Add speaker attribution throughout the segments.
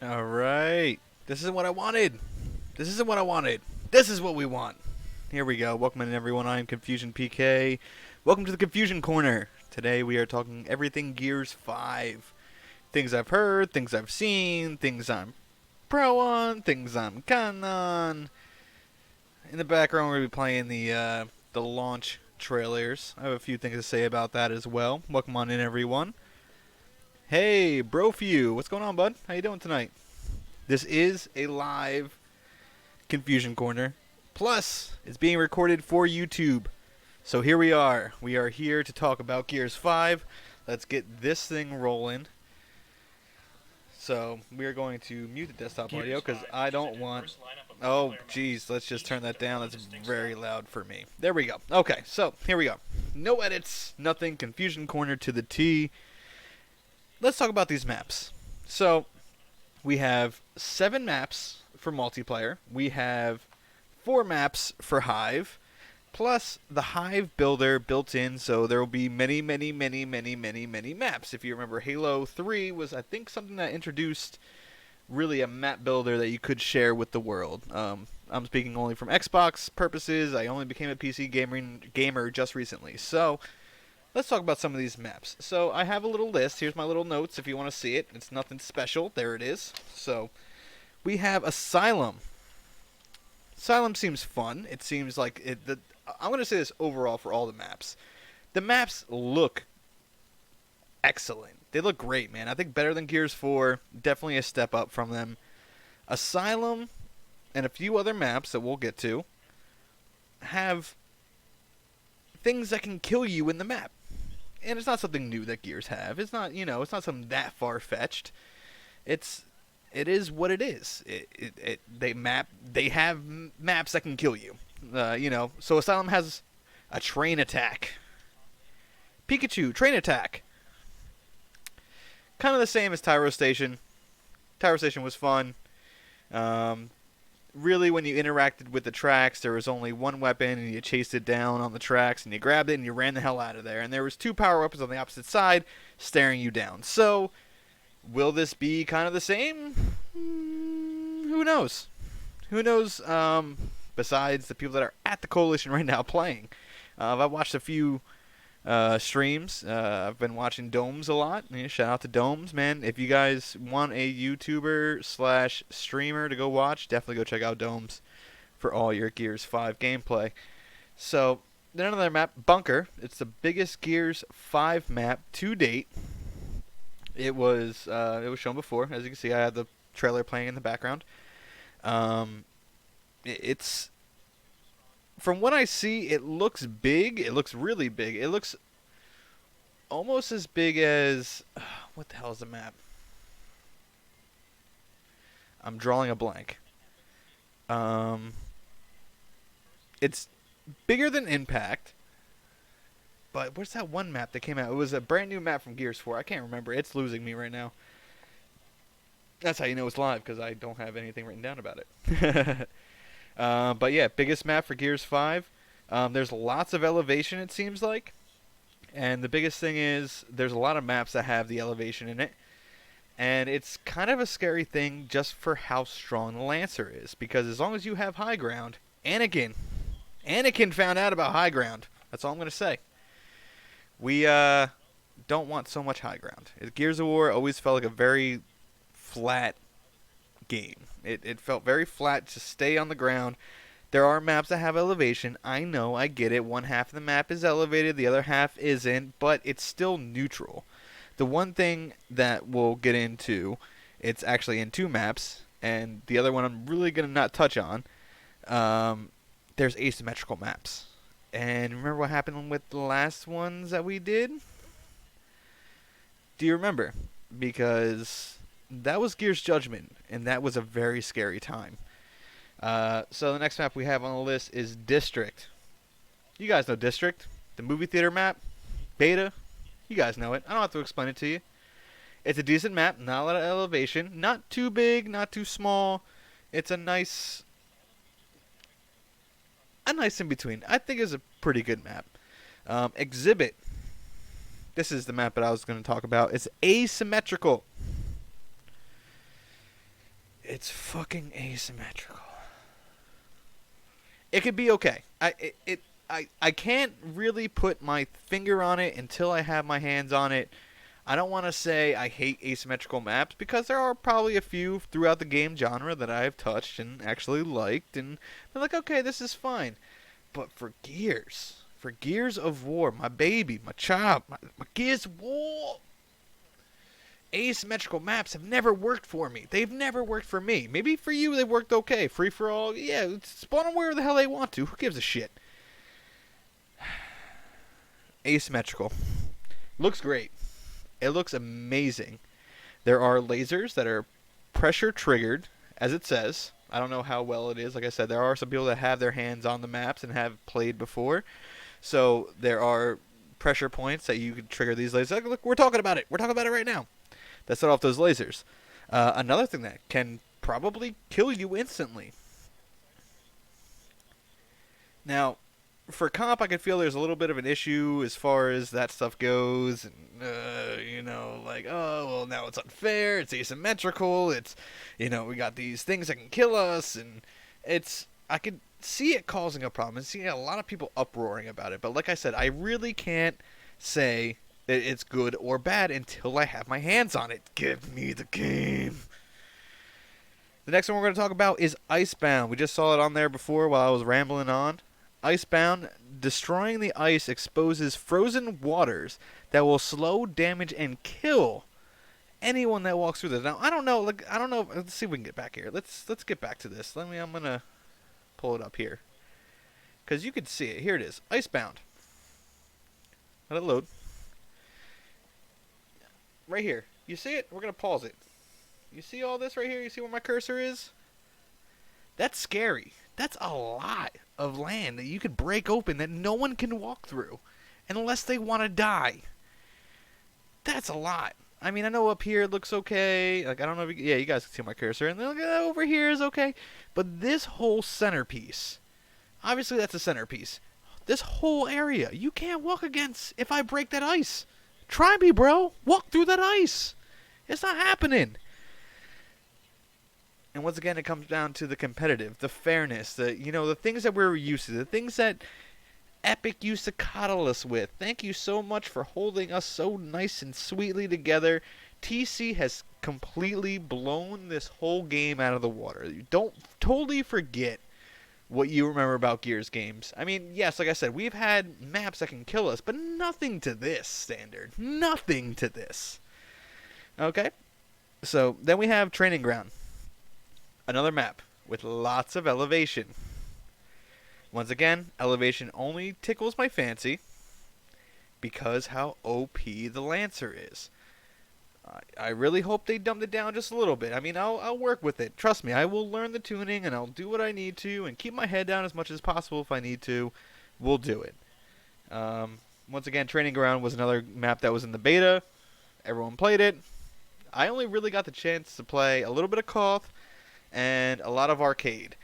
Speaker 1: All right. This isn't what I wanted. This isn't what I wanted. This is what we want. Here we go. Welcome in, everyone. I am Confusion PK. Welcome to the Confusion Corner. Today we are talking everything Gears 5. Things I've heard, things I've seen, things I'm pro on, things I'm con on. In the background, we're going to be playing the launch trailers. I have a few things to say about that as well. Welcome on in, everyone. Hey, Brofew. What's going on, bud? How you doing tonight? This is a live Confusion Corner. Plus, it's being recorded for YouTube. So here we are. We are here to talk about Gears 5. Let's get this thing rolling. So, we are going to mute the desktop audio because I don't want... Oh, jeez. Let's just turn that down. That's very loud for me. There we go. Okay, so here we go. No edits, nothing. Confusion Corner to the T. Let's talk about these maps. So, we have 7 maps for multiplayer. We have 4 maps for Hive, plus the Hive builder built in, so there will be many maps. If you remember, Halo 3 was, I think, something that introduced really a map builder that you could share with the world. I'm speaking only from Xbox purposes. I only became a PC gamer just recently. So, let's talk about some of these maps. So, I have a little list. Here's my little notes if you want to see it. It's nothing special. There it is. So, we have Asylum. Asylum seems fun. It seems like I'm going to say this overall for all the maps. The maps look excellent. They look great, man. I think better than Gears 4. Definitely a step up from them. Asylum and a few other maps that we'll get to have things that can kill you in the map. And it's not something new that Gears have. It's not, it's not something that far-fetched. It is what it is. They have maps that can kill you. So Asylum has a train attack. Pikachu, train attack. Kind of the same as Tyro Station. Tyro Station was fun. Really, when you interacted with the tracks, there was only one weapon, and you chased it down on the tracks, and you grabbed it, and you ran the hell out of there. And there was 2 power weapons on the opposite side, staring you down. So, will this be kind of the same? Who knows? Who knows? Besides the people that are at the Coalition right now playing, I've watched a few streams. I've been watching Domes a lot. Shout out to Domes, man. If you guys want a YouTuber / streamer to go watch, definitely go check out Domes for all your Gears 5 gameplay. So, then another map, Bunker. It's the biggest Gears 5 map to date. It was shown before. As you can see, I have the trailer playing in the background. It's from what I see, it looks big. It looks really big. It looks almost as big as what the hell is the map? I'm drawing a blank. It's bigger than Impact. But where's that one map that came out? It was a brand new map from Gears 4. I can't remember. It's losing me right now. That's how you know it's live, because I don't have anything written down about it. But yeah, biggest map for Gears 5. There's lots of elevation, it seems like. And the biggest thing is, there's a lot of maps that have the elevation in it. And it's kind of a scary thing just for how strong the Lancer is. Because as long as you have high ground, Anakin found out about high ground. That's all I'm going to say. We don't want so much high ground. Gears of War always felt like a very flat game. It felt very flat to stay on the ground. There are maps that have elevation. I know, I get it. One half of the map is elevated, the other half isn't, but it's still neutral. The one thing that we'll get into, it's actually in 2 maps, and the other one I'm really going to not touch on, there's asymmetrical maps. And remember what happened with the last ones that we did? Do you remember? Because that was Gears Judgment, and that was a very scary time. So the next map we have on the list is District. You guys know District, the movie theater map, beta. You guys know it. I don't have to explain it to you. It's a decent map, not a lot of elevation, not too big, not too small. It's a nice in between. I think it's a pretty good map. Exhibit. This is the map that I was going to talk about. It's asymmetrical. It's fucking asymmetrical. It could be okay. I can't really put my finger on it until I have my hands on it. I don't want to say I hate asymmetrical maps because there are probably a few throughout the game genre that I've touched and actually liked, and they're like, okay, this is fine. But for Gears of War, my baby, my child, my Gears of War, asymmetrical maps have never worked for me. They've never worked for me. Maybe for you they worked okay. Free for all, yeah, spawn them wherever the hell they want to. Who gives a shit? Asymmetrical. Looks great. It looks amazing. There are lasers that are pressure triggered, as it says. I don't know how well it is. Like I said, there are some people that have their hands on the maps and have played before. So there are pressure points that you can trigger these lasers. Look, we're talking about it. We're talking about it right now. That set off those lasers. Another thing that can probably kill you instantly. Now, for comp, I can feel there's a little bit of an issue as far as that stuff goes, and like, oh, well, now it's unfair, it's asymmetrical, it's, we got these things that can kill us, and I could see it causing a problem, and see a lot of people uproaring about it, but like I said, I really can't say that it's good or bad until I have my hands on it. Give me the game. The next one we're going to talk about is Icebound. We just saw it on there before while I was rambling on. Icebound, destroying the ice exposes frozen waters that will slow, damage, and kill anyone that walks through this. Now, I don't know. Let's see if we can get back here. Let's get back to this. I'm gonna pull it up here because you can see it. Here it is. Icebound. Let it load. Right here. You see it? We're gonna pause it. You see all this right here? You see where my cursor is? That's scary. That's a lot of land that you could break open that no one can walk through unless they want to die. That's a lot. I mean, I know up here it looks okay. Like, I don't know if you guys can see my cursor. And then look at over here is okay. But this whole centerpiece, obviously that's a centerpiece. This whole area, you can't walk against if I break that ice. Try me, bro. Walk through that ice. It's not happening. And once again, it comes down to the competitive, the fairness, the things that we're used to, the things that Epic used to coddle us with. Thank you so much for holding us so nice and sweetly together. TC has completely blown this whole game out of the water. You don't totally forget what you remember about Gears games. I mean, yes, like I said, we've had maps that can kill us, but nothing to this standard. Nothing to this. Okay? So, then we have Training Ground. Another map with lots of elevation. Once again, elevation only tickles my fancy because how OP the Lancer is. I really hope they dumbed it down just a little bit. I mean, I'll work with it. Trust me, I will learn the tuning and I'll do what I need to and keep my head down as much as possible if I need to. We'll do it. Once again, Training Ground was another map that was in the beta. Everyone played it. I only really got the chance to play a little bit of Koth and a lot of arcade,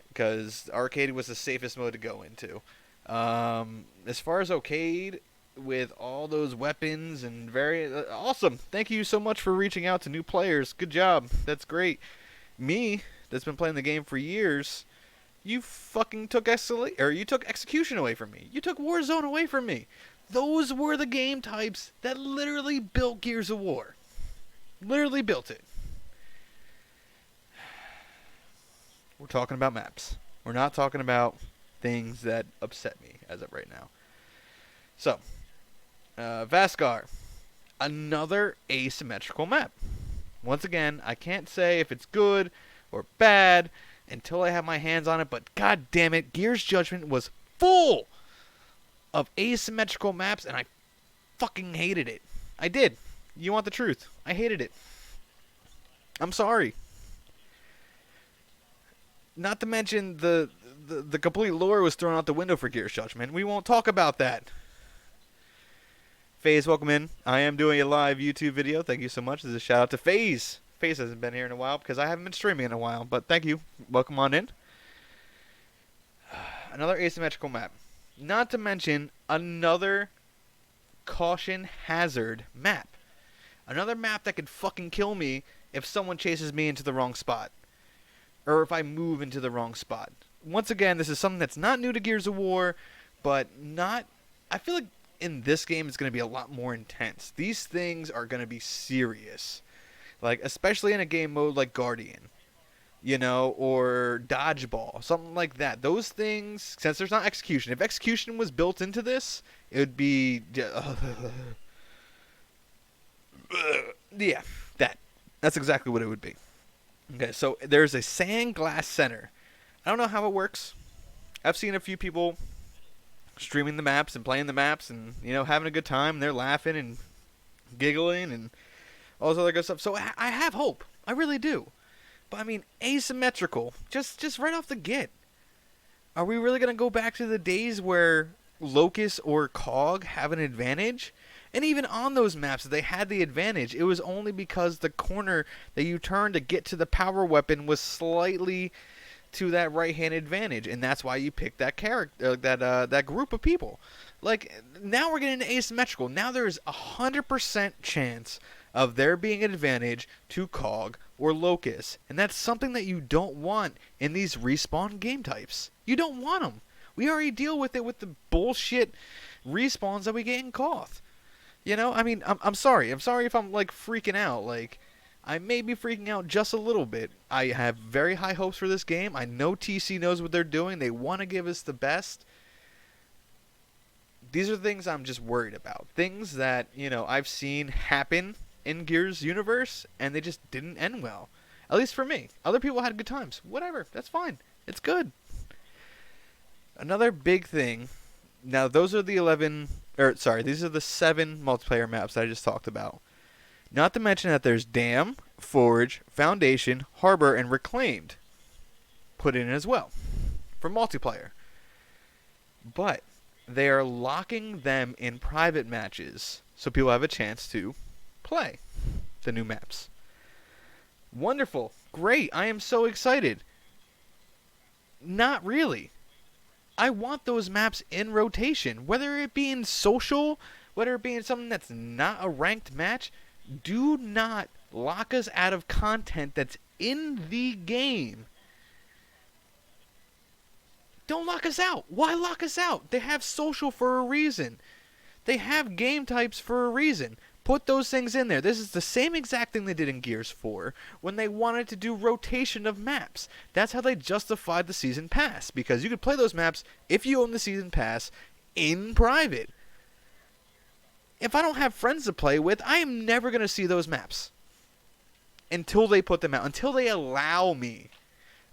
Speaker 1: because arcade was the safest mode to go into. As far as arcade, with all those weapons and very awesome. Thank you so much for reaching out to new players. Good job. That's great. Me, that's been playing the game for years, you fucking took execution away from me. You took Warzone away from me. Those were the game types that literally built Gears of War. Literally built it. We're talking about maps. We're not talking about things that upset me as of right now. So, Vaskar. Another asymmetrical map. Once again, I can't say if it's good or bad until I have my hands on it, but god damn it, Gears Judgment was full of asymmetrical maps, and I fucking hated it. I did. You want the truth. I hated it. I'm sorry. Not to mention the complete lore was thrown out the window for Gears Judgment. We won't talk about that. FaZe, welcome in. I am doing a live YouTube video. Thank you so much. This is a shout out to FaZe. FaZe hasn't been here in a while because I haven't been streaming in a while. But thank you. Welcome on in. Another asymmetrical map. Not to mention another caution hazard map. Another map that could fucking kill me if someone chases me into the wrong spot. or if I move into the wrong spot. Once again, this is something that's not new to Gears of War, but not. I feel like in this game it's going to be a lot more intense. These things are going to be serious, like especially in a game mode like Guardian, or Dodgeball, something like that. Those things, since there's not execution. If execution was built into this, it would be yeah, that's exactly what it would be. Okay, so there's a sand glass center. I don't know how it works. I've seen a few people streaming the maps and playing the maps and, having a good time. They're laughing and giggling and all this other good stuff. So I have hope. I really do. But, I mean, asymmetrical. Just right off the get. Are we really going to go back to the days where Locust or Cog have an advantage? And even on those maps, if they had the advantage, it was only because the corner that you turned to get to the power weapon was slightly to that right-hand advantage, and that's why you picked that character, that group of people. Like, now we're getting asymmetrical. Now there's 100% chance of there being an advantage to Cog or Locust, and that's something that you don't want in these respawn game types. You don't want them. We already deal with it with the bullshit respawns that we get in Koth. I mean, I'm sorry. I'm sorry if I'm, freaking out. I may be freaking out just a little bit. I have very high hopes for this game. I know TC knows what they're doing. They want to give us the best. These are things I'm just worried about. Things that, I've seen happen in Gears universe, and they just didn't end well. At least for me. Other people had good times. Whatever. That's fine. It's good. Another big thing. Now, these are the 7 multiplayer maps that I just talked about. Not to mention that there's Dam, Forge, Foundation, Harbor, and Reclaimed put in as well for multiplayer. But they are locking them in private matches so people have a chance to play the new maps. Wonderful. Great. I am so excited. Not really. I want those maps in rotation, whether it be in social, whether it be in something that's not a ranked match. Do not lock us out of content that's in the game. Don't lock us out. Why lock us out? They have social for a reason. They have game types for a reason. Put those things in there. This is the same exact thing they did in Gears 4 when they wanted to do rotation of maps. That's how they justified the Season Pass, because you could play those maps if you own the Season Pass in private. If I don't have friends to play with, I am never going to see those maps until they put them out, until they allow me,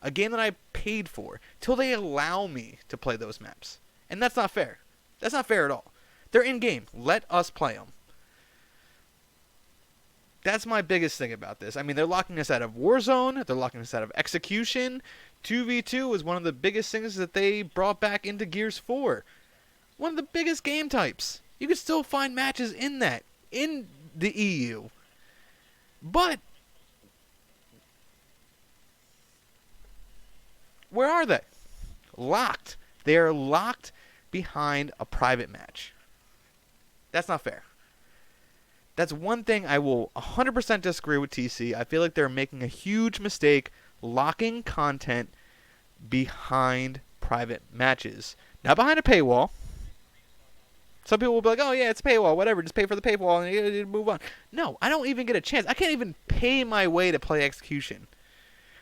Speaker 1: a game that I paid for, until they allow me to play those maps. And that's not fair. That's not fair at all. They're in-game. Let us play them. That's my biggest thing about this. I mean, they're locking us out of Warzone. They're locking us out of Execution. 2v2 was one of the biggest things that they brought back into Gears 4. One of the biggest game types. You can still find matches in that, in the EU. But where are they? Locked. They are locked behind a private match. That's not fair. That's one thing I will 100% disagree with TC. I feel like they're making a huge mistake locking content behind private matches. Not behind a paywall. Some people will be like, oh yeah, it's a paywall, whatever, just pay for the paywall and you move on. No, I don't even get a chance. I can't even pay my way to play Execution.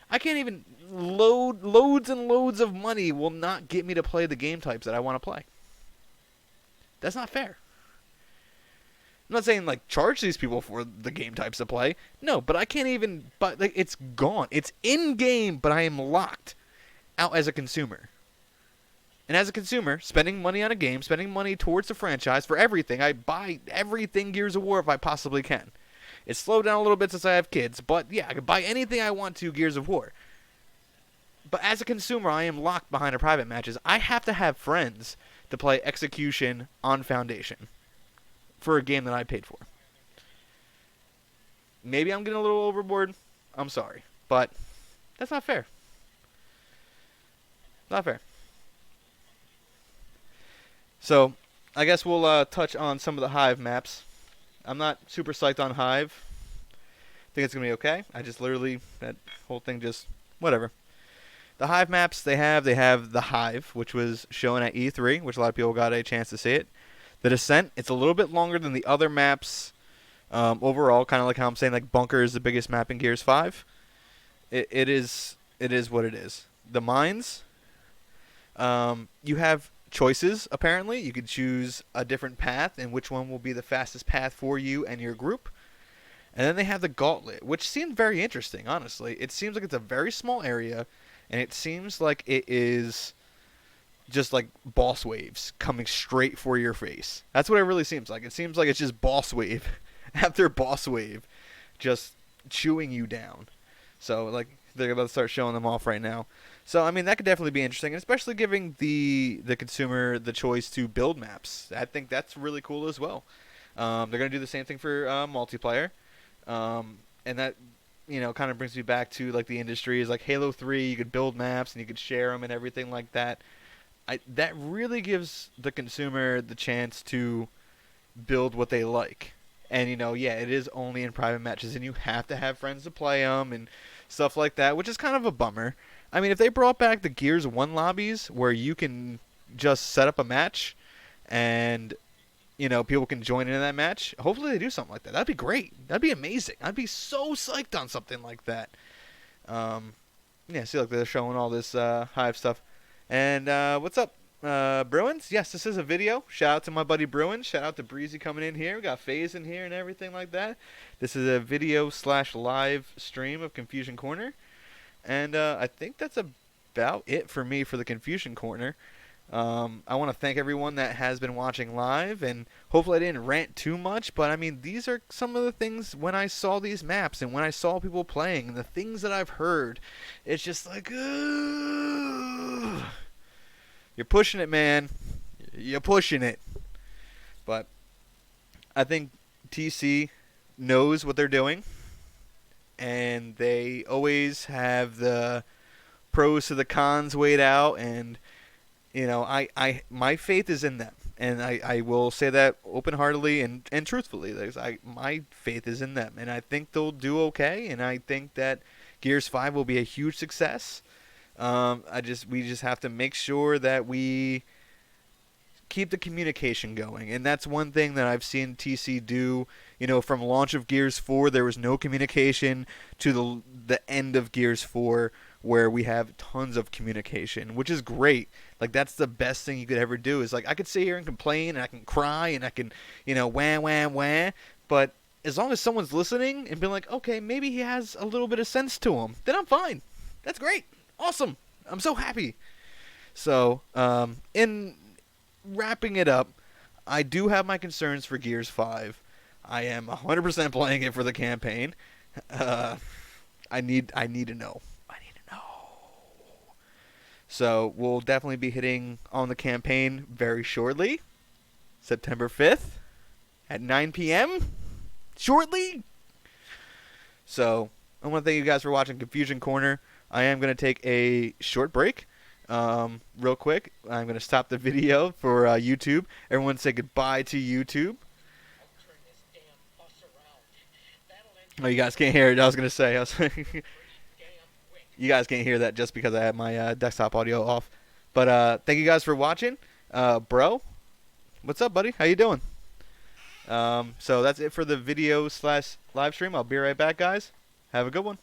Speaker 1: I can't even loads and loads of money will not get me to play the game types that I want to play. That's not fair. I'm not saying charge these people for the game types to play. No, but I can't even. But it's gone. It's in game, but I am locked out as a consumer. And as a consumer, spending money on a game, spending money towards the franchise for everything. I buy everything Gears of War if I possibly can. It's slowed down a little bit since I have kids, but yeah, I can buy anything I want to Gears of War. But as a consumer, I am locked behind a private matches. I have to have friends to play Execution on Foundation for a game that I paid for. Maybe I'm getting a little overboard. I'm sorry. But that's not fair. Not fair. So, I guess we'll touch on some of the Hive maps. I'm not super psyched on Hive. I think it's going to be okay. I just literally, that whole thing just, whatever. The Hive maps they have the Hive, which was shown at E3, which a lot of people got a chance to see it. The Descent, it's a little bit longer than the other maps overall, kind of like how I'm saying like Bunker is the biggest map in Gears 5. It is what it is. The Mines, you have choices apparently. You could choose a different path and which one will be the fastest path for you and your group. And then they have the Gauntlet, which seemed very interesting, honestly. It seems like it's a very small area, and it seems like it is just like boss waves coming straight for your face. That's what it really seems like. It seems like it's just boss wave after boss wave just chewing you down. So, like, they're about to start showing them off right now. So, I mean, that could definitely be interesting, and especially giving the consumer the choice to build maps. I think that's really cool as well. They're going to do the same thing for multiplayer. And that, kind of brings me back to, like, the industry is like Halo 3, you could build maps and you could share them and everything like that. That really gives the consumer the chance to build what they like. And, yeah, it is only in private matches, and you have to have friends to play them and stuff like that, which is kind of a bummer. I mean, if they brought back the Gears 1 lobbies where you can just set up a match and, people can join in that match, hopefully they do something like that. That'd be great. That'd be amazing. I'd be so psyched on something like that. Yeah, see, look, they're showing all this Hive stuff. And what's up, Bruins? Yes, this is a video. Shout out to my buddy Bruins. Shout out to Breezy coming in here. We got FaZe in here and everything like that. This is a video/live stream of Confusion Corner. And I think that's about it for me for the Confusion Corner. I want to thank everyone that has been watching live, and hopefully I didn't rant too much, but I mean, these are some of the things when I saw these maps and when I saw people playing and the things that I've heard. It's just like, you're pushing it, man. You're pushing it. But I think TC knows what they're doing, and they always have the pros to the cons weighed out, and my faith is in them, and I will say that open-heartedly and truthfully. My faith is in them, and I think they'll do okay, and I think that Gears 5 will be a huge success. We just have to make sure that we keep the communication going, and that's one thing that I've seen TC do. From launch of Gears 4, there was no communication to the end of Gears 4, where we have tons of communication, which is great. Like, that's the best thing you could ever do. Is like, I could sit here and complain, and I can cry, and I can, wah, but as long as someone's listening and being like, okay, maybe he has a little bit of sense to him, then I'm fine. That's great. Awesome. I'm so happy. So, in wrapping it up, I do have my concerns for Gears 5. I am 100% playing it for the campaign. I need to know. I need to know. So we'll definitely be hitting on the campaign very shortly. September 5th at 9 p.m. Shortly. So I want to thank you guys for watching Confusion Corner. I am going to take a short break. Real quick. I'm going to stop the video for YouTube. Everyone say goodbye to YouTube. Oh, you guys can't hear it. I was going to say. You guys can't hear that just because I have my desktop audio off. But thank you guys for watching. Bro, what's up, buddy? How you doing? So that's it for the video/live stream. I'll be right back, guys. Have a good one.